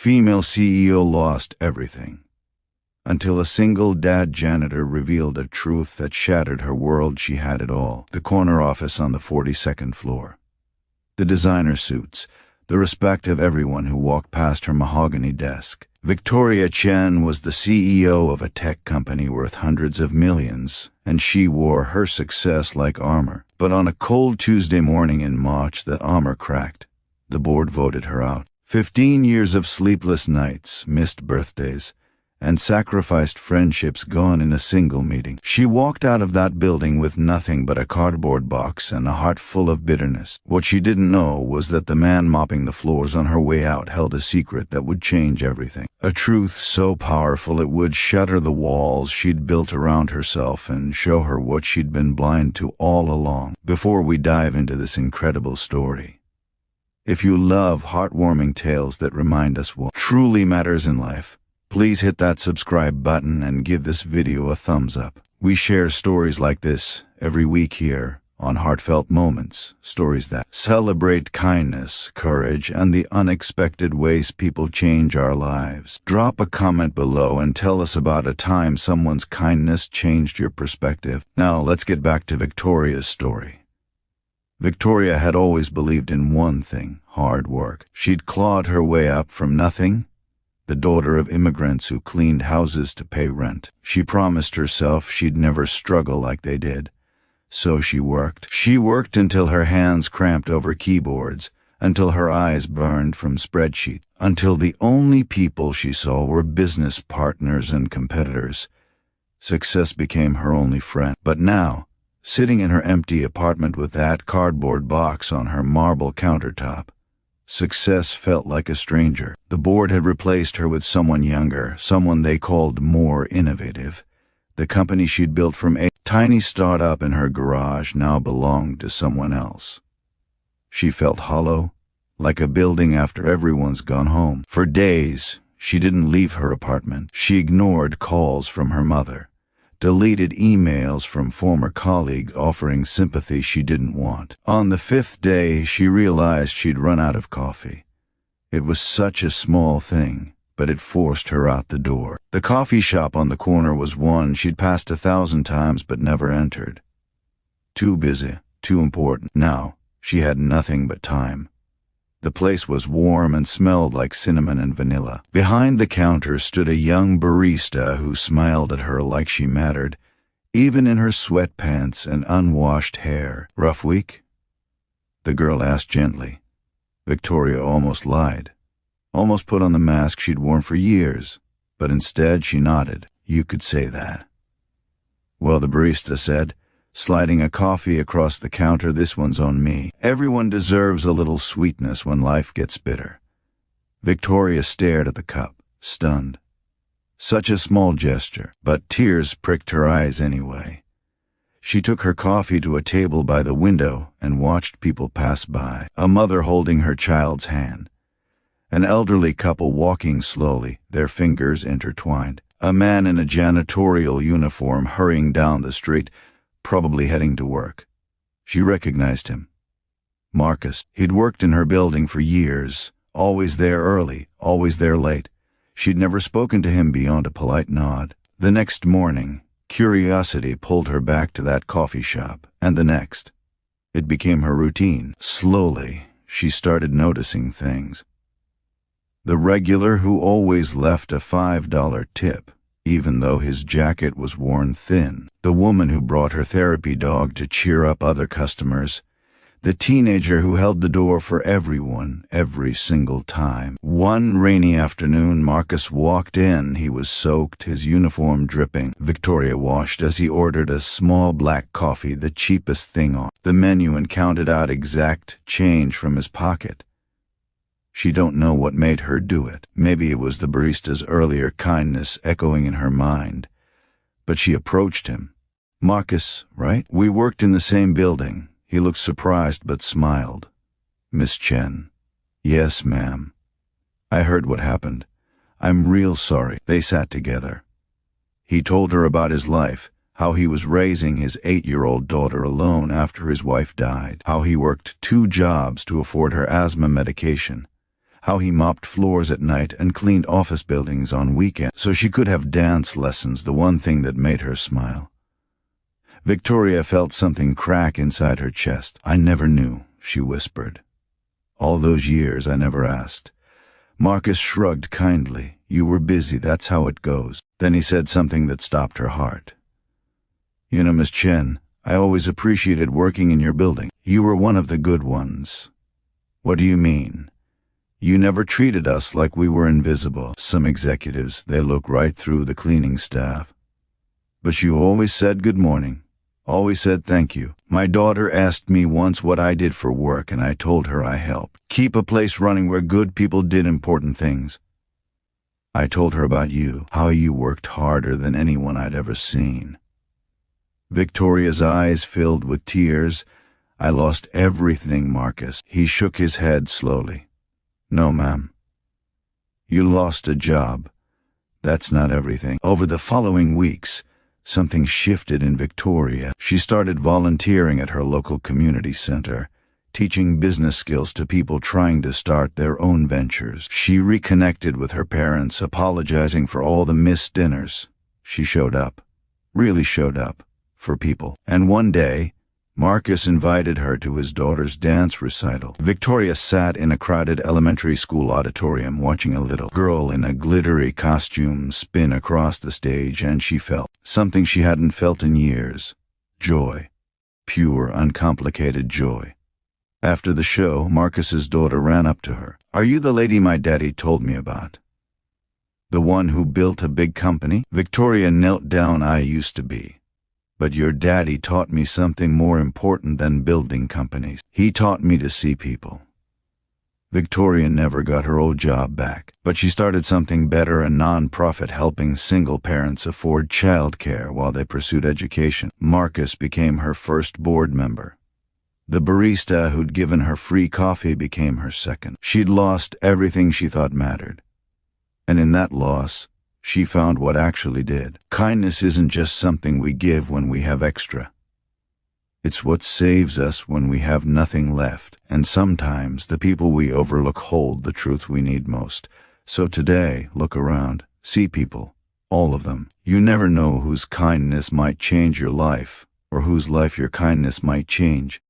female CEO lost everything. Until a single dad janitor revealed a truth that shattered her world. She had it all. The corner office on the 42nd floor. The designer suits. The respect of everyone who walked past her mahogany desk. Victoria Chen was the CEO of a tech company worth hundreds of millions, and she wore her success like armor. But on a cold Tuesday morning in March, the armor cracked. The board voted her out. 15 years of sleepless nights, missed birthdays, and sacrificed friendships gone in a single meeting. She walked out of that building with nothing but a cardboard box and a heart full of bitterness. What she didn't know was that the man mopping the floors on her way out held a secret that would change everything. A truth so powerful it would shatter the walls she'd built around herself and show her what she'd been blind to all along. Before we dive into this incredible story, if you love heartwarming tales that remind us what truly matters in life, please hit that subscribe button and give this video a thumbs up. We share stories like this every week here on Heartfelt Moments, stories that celebrate kindness, courage, and the unexpected ways people change our lives. Drop a comment below and tell us about a time someone's kindness changed your perspective. Now let's get back to Victoria's story. Victoria had always believed in one thing: hard work. She'd clawed her way up from nothing. The daughter of immigrants who cleaned houses to pay rent. She promised herself she'd never struggle like they did. So she worked. She worked until her hands cramped over keyboards, until her eyes burned from spreadsheets, until the only people she saw were business partners and competitors. Success became her only friend. But now, sitting in her empty apartment with that cardboard box on her marble countertop, success felt like a stranger. The board had replaced her with someone younger, someone they called more innovative. The company she'd built from a tiny startup in her garage now belonged to someone else. She felt hollow, like a building after everyone's gone home. For days, she didn't leave her apartment. She ignored calls from her mother, deleted emails from former colleagues offering sympathy she didn't want. On the 5th day, she realized she'd run out of coffee. It was such a small thing, but it forced her out the door. The coffee shop on the corner was one she'd passed 1,000 times but never entered. Too busy, too important. Now, she had nothing but time. The place was warm and smelled like cinnamon and vanilla. Behind the counter stood a young barista who smiled at her like she mattered, even in her sweatpants and unwashed hair. "Rough week?" the girl asked gently. Victoria almost lied, almost put on the mask she'd worn for years, but instead she nodded. "You could say that." "Well," the barista said, sliding a coffee across the counter, "this one's on me. Everyone deserves a little sweetness when life gets bitter." Victoria stared at the cup, stunned. Such a small gesture, but tears pricked her eyes anyway. She took her coffee to a table by the window and watched people pass by. A mother holding her child's hand. An elderly couple walking slowly, their fingers intertwined. A man in a janitorial uniform hurrying down the street, probably heading to work. She recognized him. Marcus. He'd worked in her building for years, always there early, always there late. She'd never spoken to him beyond a polite nod. The next morning, curiosity pulled her back to that coffee shop, and the next. It became her routine. Slowly, she started noticing things. The regular who always left a $5 tip, even though his jacket was worn thin. The woman who brought her therapy dog to cheer up other customers. The teenager who held the door for everyone, every single time. One rainy afternoon, Marcus walked in. He was soaked, his uniform dripping. Victoria washed as he ordered a small black coffee, the cheapest thing on the menu, and counted out exact change from his pocket. She don't know what made her do it. Maybe it was the barista's earlier kindness echoing in her mind. But she approached him. "Marcus, right? We worked in the same building." He looked surprised but smiled. "Miss Chen." "Yes, ma'am. I heard what happened. I'm real sorry." They sat together. He told her about his life, how he was raising his 8-year-old daughter alone after his wife died, how he worked 2 jobs to afford her asthma medication, how he mopped floors at night and cleaned office buildings on weekends so she could have dance lessons, the one thing that made her smile. Victoria felt something crack inside her chest. "I never knew," she whispered. "All those years I never asked." Marcus shrugged kindly. "You were busy, that's how it goes." Then he said something that stopped her heart. "You know, Miss Chen, I always appreciated working in your building. You were one of the good ones." "What do you mean?" "You never treated us like we were invisible. Some executives, they look right through the cleaning staff. But you always said good morning. Always said thank you. My daughter asked me once what I did for work, and I told her I helped keep a place running where good people did important things. I told her about you, how you worked harder than anyone I'd ever seen." Victoria's eyes filled with tears. "I lost everything, Marcus." He shook his head slowly. "No, ma'am. You lost a job. That's not everything." Over the following weeks, something shifted in Victoria. She started volunteering at her local community center, teaching business skills to people trying to start their own ventures. She reconnected with her parents, apologizing for all the missed dinners. She showed up, really showed up, for people. And one day, Marcus invited her to his daughter's dance recital. Victoria sat in a crowded elementary school auditorium watching a little girl in a glittery costume spin across the stage, and she felt something she hadn't felt in years. Joy. Pure, uncomplicated joy. After the show, Marcus's daughter ran up to her. "Are you the lady my daddy told me about? The one who built a big company?" Victoria knelt down. "I used to be. But your daddy taught me something more important than building companies. He taught me to see people." Victoria never got her old job back, but she started something better, a non-profit helping single parents afford childcare while they pursued education. Marcus became her first board member. The barista who'd given her free coffee became her second. She'd lost everything she thought mattered. And in that loss, she found what actually did. Kindness isn't just something we give when we have extra. It's what saves us when we have nothing left. And sometimes the people we overlook hold the truth we need most. So today, look around, see people, all of them. You never know whose kindness might change your life, or whose life your kindness might change.